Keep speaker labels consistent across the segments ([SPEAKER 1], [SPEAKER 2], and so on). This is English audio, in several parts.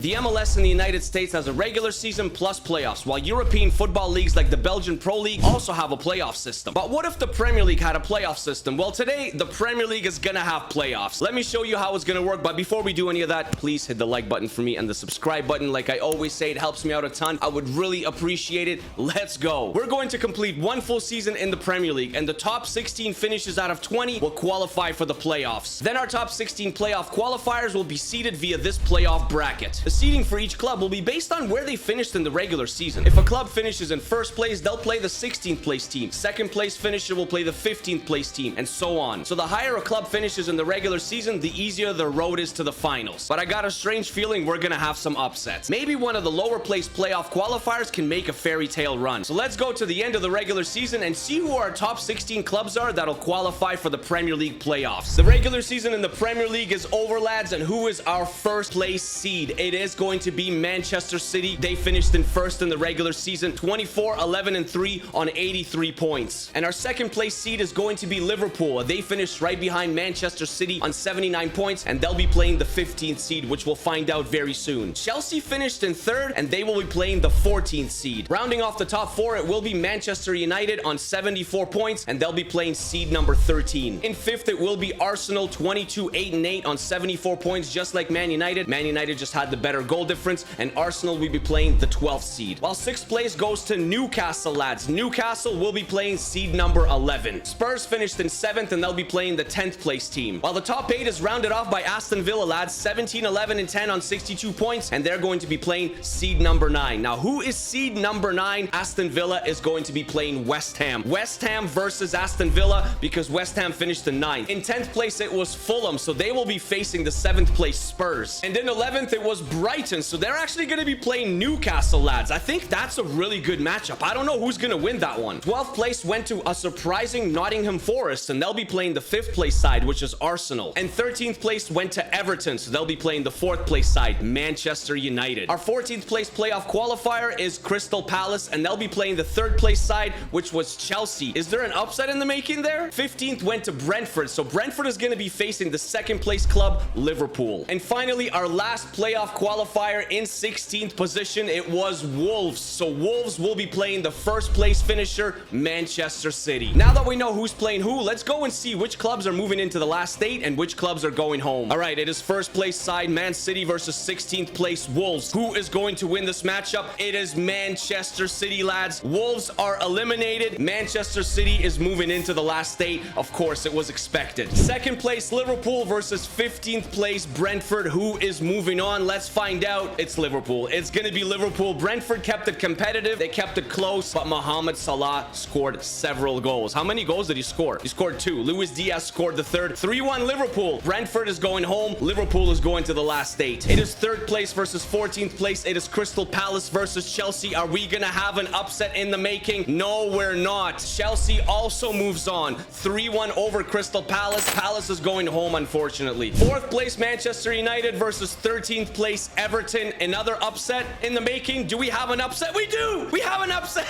[SPEAKER 1] The MLS in the United States has a regular season plus playoffs, while European football leagues like the Belgian Pro League also have a playoff system. But what if the Premier League had a playoff system? Well, today, the Premier League is gonna have playoffs. Let me show you how it's gonna work, but before we do any of that, please hit the like button for me and the subscribe button. Like I always say, it helps me out a ton. I would really appreciate it. Let's go. We're going to complete one full season in the Premier League, and the top 16 finishes out of 20 will qualify for the playoffs. Then our top 16 playoff qualifiers will be seeded via this playoff bracket. The seeding for each club will be based on where they finished in the regular season. If a club finishes in first place, they'll play the 16th place team. Second place finisher will play the 15th place team, and so on. So the higher a club finishes in the regular season, the easier the road is to the finals. But I got a strange feeling we're gonna have some upsets. Maybe one of the lower place playoff qualifiers can make a fairy tale run. So let's go to the end of the regular season and see who our top 16 clubs are that'll qualify for the Premier League playoffs. The regular season in the Premier League is over, lads, and who is our first place seed? It is going to be Manchester City. They finished in first in the regular season, 24, 11, and 3 on 83 points. And our second place seed is going to be Liverpool. They finished right behind Manchester City on 79 points, and they'll be playing the 15th seed, which we'll find out very soon. Chelsea finished in third, and they will be playing the 14th seed. Rounding off the top four, it will be Manchester United on 74 points, and they'll be playing seed number 13. In fifth, it will be Arsenal, 22, 8, and 8 on 74 points, just like Man United. Man United just had the better goal difference, and Arsenal will be playing the 12th seed. While sixth place goes to Newcastle, lads. Newcastle will be playing seed number 11. Spurs finished in 7th, and they'll be playing the 10th place team. While the top 8 is rounded off by Aston Villa, lads. 17, 11, and 10 on 62 points, and they're going to be playing seed number 9. Now, who is seed number 9? Aston Villa is going to be playing West Ham. West Ham versus Aston Villa, because West Ham finished in 9th. In 10th place, it was Fulham, so they will be facing the 7th place Spurs. And in 11th, it was Brighton, so they're actually going to be playing Newcastle, lads. I think that's a really good matchup. I don't know who's going to win that one. 12th place went to a surprising Nottingham Forest, and they'll be playing the 5th place side, which is Arsenal. And 13th place went to Everton, so they'll be playing the 4th place side, Manchester United. Our 14th place playoff qualifier is Crystal Palace, and they'll be playing the 3rd place side, which was Chelsea. Is there an upset in the making there? 15th went to Brentford, so Brentford is going to be facing the 2nd place club, Liverpool. And finally, our last playoff qualifier in 16th position, it was Wolves. So Wolves will be playing the 1st place finisher, Manchester City. Now that we know who's playing who, let's go and see which clubs are moving into the last 8 and which clubs are going home. All right, it is 1st place side Man City versus 16th place Wolves. Who is going to win this matchup? It is Manchester City, lads. Wolves are eliminated. Manchester City is moving into the last 8. Of course, it was expected. 2nd place Liverpool versus 15th place Brentford. Who is moving on? Let's find out. It's Liverpool. It's going to be Liverpool. Brentford kept it competitive. They kept it close, but Mohamed Salah scored several goals. How many goals did he score? He scored 2. Luis Diaz scored the 3rd. 3-1 Liverpool. Brentford is going home. Liverpool is going to the last 8. It is 3rd place versus 14th place. It is Crystal Palace versus Chelsea. Are we going to have an upset in the making? No, we're not. Chelsea also moves on. 3-1 over Crystal Palace. Palace is going home, unfortunately. 4th place Manchester United versus 13th place Everton. Another upset in the making. Do we have an upset? We do! We have an upset!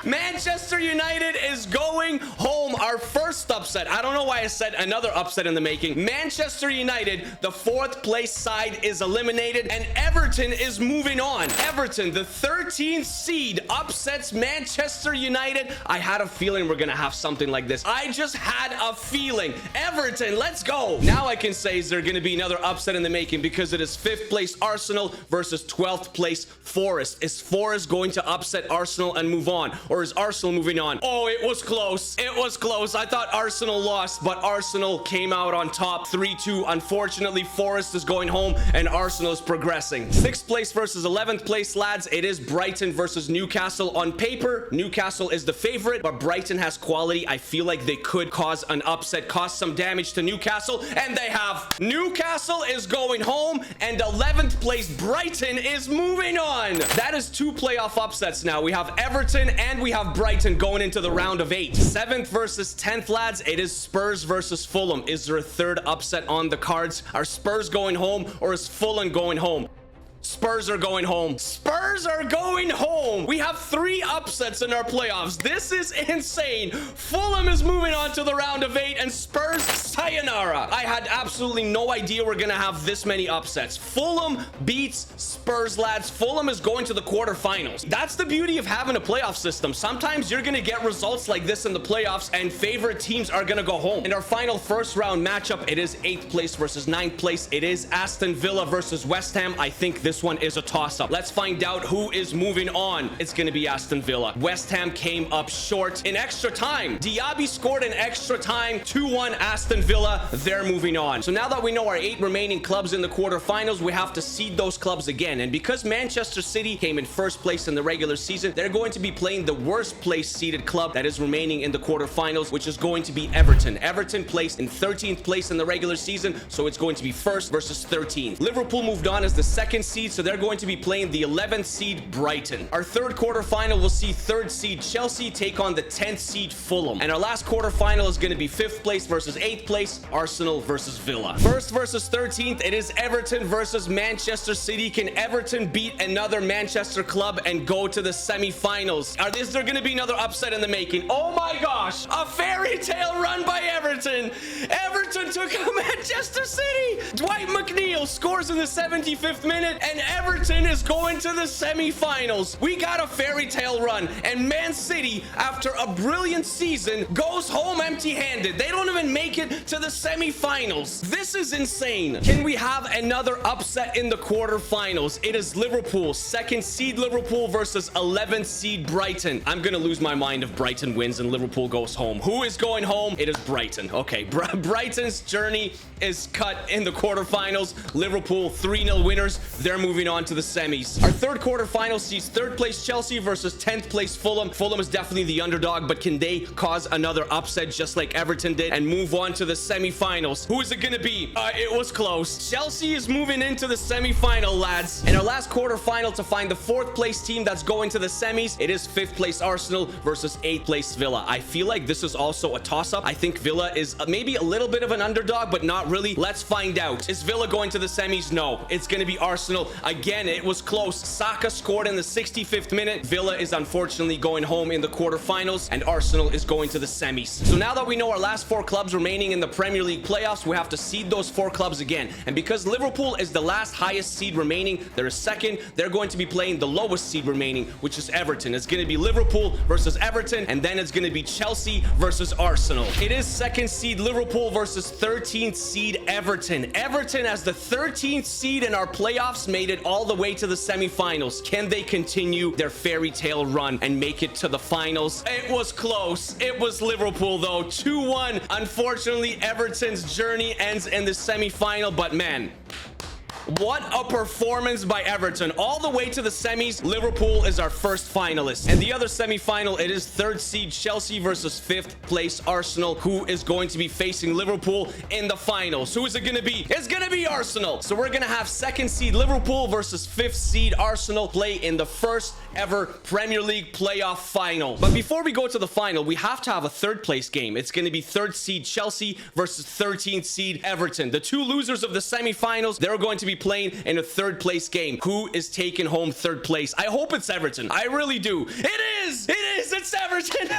[SPEAKER 1] Manchester United is going home. Our first upset. I don't know why I said another upset in the making. Manchester United, the 4th place side, is eliminated, and Everton is moving on. Everton, the 13th seed, upsets Manchester United. I had a feeling we're gonna have something like this. I just had a feeling. Everton, let's go. Now I can say, is there gonna be another upset in the making, because it is 5th place Arsenal versus 12th place Forest. Is Forest going to upset Arsenal and move on? Or is Arsenal moving on? Oh, it was close. It was close. I thought Arsenal lost, but Arsenal came out on top 3-2. Unfortunately, Forest is going home and Arsenal is progressing. 6th place versus 11th place, lads. It is Brighton versus Newcastle. On paper, Newcastle is the favorite, but Brighton has quality. I feel like they could cause an upset, cause some damage to Newcastle, and they have. Newcastle is going home, and 11th place Brighton is moving on. That is 2 playoff upsets now. We have Everton and we have Brighton going into the round of 8. 7th versus 10th, lads. It is Spurs versus Fulham. Is there a 3rd upset on the cards? Are Spurs going home, or is Fulham going home? Spurs are going home. Spurs are going home. We have 3 upsets in our playoffs. This is insane. Fulham is moving on to the round of 8 and Spurs sayonara. I had absolutely no idea we're gonna have this many upsets. Fulham beats Spurs, lads. Fulham is going to the quarterfinals. That's the beauty of having a playoff system. Sometimes you're gonna get results like this in the playoffs and favorite teams are gonna go home. In our final first round matchup, it is 8th place versus 9th place. It is Aston Villa versus West Ham. I think this one is a toss-up. Let's find out who is moving on. It's gonna be Aston Villa. West Ham came up short in extra time. Diaby scored in extra time. 2-1 Aston Villa. They're moving on. So now that we know our 8 remaining clubs in the quarterfinals, we have to seed those clubs again. And because Manchester City came in first place in the regular season, they're going to be playing the worst place seeded club that is remaining in the quarterfinals, which is going to be Everton. Everton placed in 13th place in the regular season, so it's going to be 1st versus 13th. Liverpool moved on as the 2nd seed, so they're going to be playing the 11th seed Brighton. Our 3rd quarterfinal will see 3rd seed Chelsea take on the 10th seed Fulham. And our last quarterfinal is going to be 5th place versus 8th place, Arsenal versus Villa. 1st versus 13th, it is Everton versus Manchester City. Can Everton beat another Manchester club and go to the semifinals? Is there going to be another upset in the making? Oh my gosh, a fairy tale run by Everton. Everton took out Manchester City. Dwight McNeil scores in the 75th minute and Everton is going to the semifinals. We got a fairy tale run and Man City, after a brilliant season, goes home empty-handed. They don't even make it to the semifinals. This is insane. Can we have another upset in the quarterfinals? It is Liverpool, 2nd seed Liverpool versus 11th seed Brighton. I'm gonna lose my mind if Brighton wins and Liverpool goes home. Who is going home? It is Brighton. Okay, Brighton's journey is cut in the quarterfinals. Liverpool 3-0 winners. They're moving on to the semis. Our 3rd quarterfinal sees 3rd place Chelsea versus 10th place Fulham. Fulham is definitely the underdog, but can they cause another upset just like Everton did and move on to the semifinals? Who is it gonna be? It was close. Chelsea is moving into the semifinal, lads. And our last quarterfinal to find the 4th place team that's going to the semis, it is 5th place Arsenal versus 8th place Villa. I feel like this is also a toss-up. I think Villa is maybe a little bit of an underdog, but not really. Let's find out. Is Villa going to the semis? No. It's going to be Arsenal. Again, it was close. Saka scored in the 65th minute. Villa is unfortunately going home in the quarterfinals, and Arsenal is going to the semis. So now that we know our last 4 clubs remaining in the Premier League playoffs, we have to seed those 4 clubs again. And because Liverpool is the last highest seed remaining, they're 2nd, they're going to be playing the lowest seed remaining, which is Everton. It's going to be Liverpool versus Everton, and then it's going to be Chelsea versus Arsenal. It is 2nd seed Liverpool versus 13th seed Everton. Everton, as the 13th seed in our playoffs, made it all the way to the semifinals. Can they continue their fairy tale run and make it to the finals? It was close. It was Liverpool, though. 2-1. Unfortunately, Everton's journey ends in the semifinal, but man, what a performance by Everton. All the way to the semis. Liverpool is our 1st finalist. And the other semifinal, it is 3rd seed Chelsea versus 5th place Arsenal, who is going to be facing Liverpool in the finals. Who is it going to be? It's going to be Arsenal. So we're going to have 2nd seed Liverpool versus 5th seed Arsenal play in the 1st ever Premier League playoff final. But before we go to the final, we have to have a 3rd place game. It's going to be 3rd seed Chelsea versus 13th seed Everton. The 2 losers of the semifinals, they're going to be playing in a 3rd place game. Who is taking home 3rd place? I hope it's Everton. I really do. It is! It's Everton!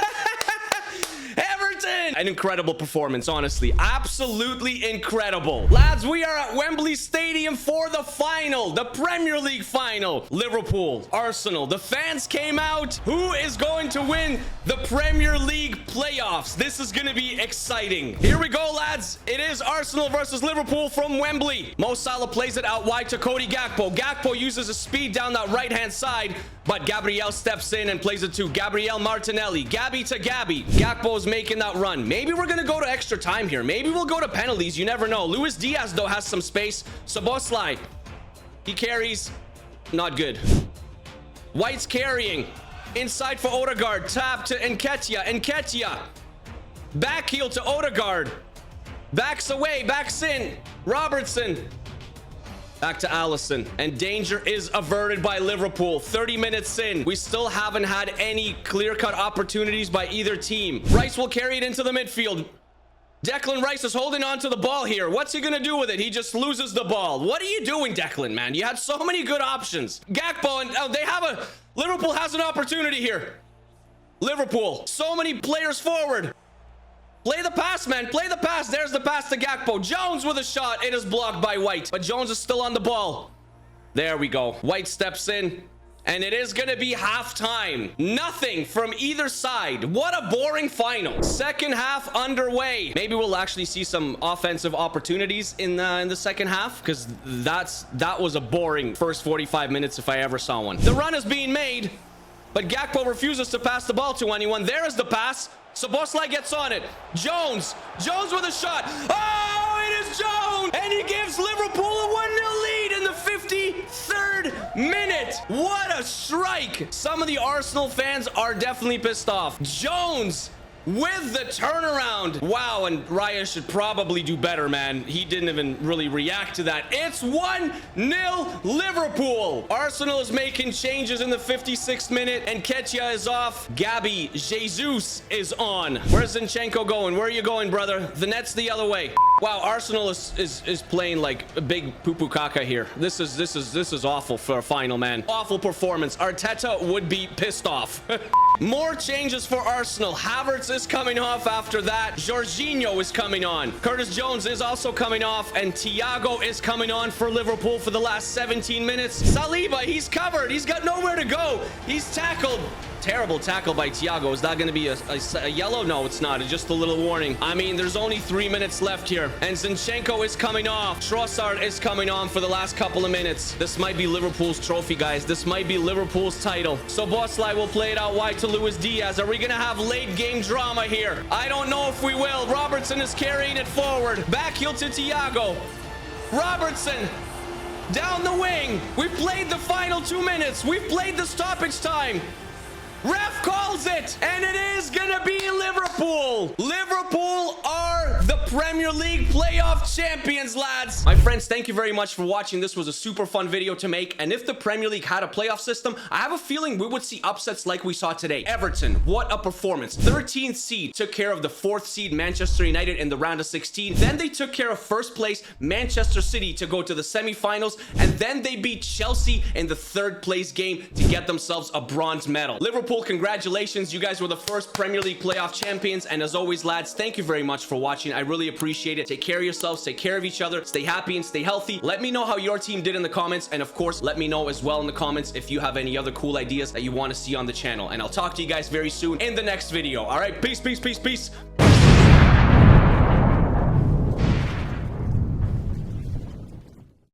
[SPEAKER 1] Everton! An incredible performance, honestly. Absolutely incredible. Lads, we are at Wembley Stadium for the final, the Premier League final. Liverpool, Arsenal. The fans came out. Who is going to win the Premier League playoffs? This is going to be exciting. Here we go, lads. It is Arsenal versus Liverpool from Wembley. Mo Salah plays it out wide to Cody Gakpo. Gakpo uses his speed down that right-hand side, but Gabriel steps in and plays it to Gabriel Martinelli. Gabby to Gabby. Gakpo's making that run. Maybe we're going to go to extra time here. Maybe we'll go to penalties. You never know. Luis Diaz, though, has some space. Szoboszlai. He carries. Not good. White's carrying. Inside for Odegaard. Tap to Nketiah. Nketiah. Back heel to Odegaard. Backs away. Backs in. Robertson. Back to Alisson, and danger is averted by Liverpool. 30 minutes in, we still haven't had any clear-cut opportunities by either team. Rice will carry it into the midfield. Declan Rice is holding on to the ball here. What's he gonna do with it? He just loses the ball. What are you doing, Declan, man? You had so many good options. Gakpo, and Liverpool has an opportunity here. Liverpool, so many players forward. Play the pass, man. Play the pass. There's the pass to Gakpo. Jones with a shot. It is blocked by White, but Jones is still on the ball. There we go. White steps in, and it is going to be halftime. Nothing from either side. What a boring final. Second half underway. Maybe we'll actually see some offensive opportunities in the second half, because that was a boring first 45 minutes if I ever saw one. The run is being made, but Gakpo refuses to pass the ball to anyone. There is the pass. Szoboszlai gets on it. Jones with a shot. Oh, it is Jones! And he gives Liverpool a 1-0 lead in the 53rd minute. What a strike! Some of the Arsenal fans are definitely pissed off. Jones with the turnaround. Wow, and Raya should probably do better, man. He didn't even really react to that. It's 1-0 Liverpool. Arsenal is making changes in the 56th minute, and Ketia is off. Gabby Jesus is on. Where's Zinchenko going? Where are you going, brother? The net's the other way. Wow, Arsenal is playing like a big poo-poo caca here. This is awful for a final, man. Awful performance. Arteta would be pissed off. More changes for Arsenal. Havertz is coming off after that. Jorginho is coming on. Curtis Jones is also coming off, and Thiago is coming on for Liverpool for the last 17 minutes. Saliba, he's covered. He's got nowhere to go. He's tackled. Terrible tackle by Thiago. Is that going to be a yellow? No, it's not. It's just a little warning. I mean, there's only 3 minutes left here, and Zinchenko is coming off. Trossard is coming on for the last couple of minutes. This might be Liverpool's trophy, guys. This might be Liverpool's title. So Szoboszlai will play it out wide to Luis Diaz. Are we going to have late game drama here? I don't know if we will. Robertson is carrying it forward. Back heel to Thiago. Robertson down the wing. We played the final 2 minutes. We've played the stoppage time. Ref calls it, and it is gonna be Liverpool. Liverpool are the Premier League playoff champions, lads. My friends, thank you very much for watching. This was a super fun video to make, and if the Premier League had a playoff system, I have a feeling we would see upsets like we saw today. Everton, what a performance. 13th seed took care of the 4th seed Manchester United in the round of 16. Then they took care of first place Manchester City to go to the semifinals, and then they beat Chelsea in the 3rd place game to get themselves a bronze medal. Liverpool, congratulations. You guys were the first Premier League playoff champions, and as always, lads, thank you very much for watching. I really appreciate it. Take care of yourselves, take care of each other, stay happy and stay healthy. Let me know how your team did in the comments, and of course, let me know as well in the comments if you have any other cool ideas that you want to see on the channel, and I'll talk to you guys very soon in the next video. All right, peace, peace, peace, peace.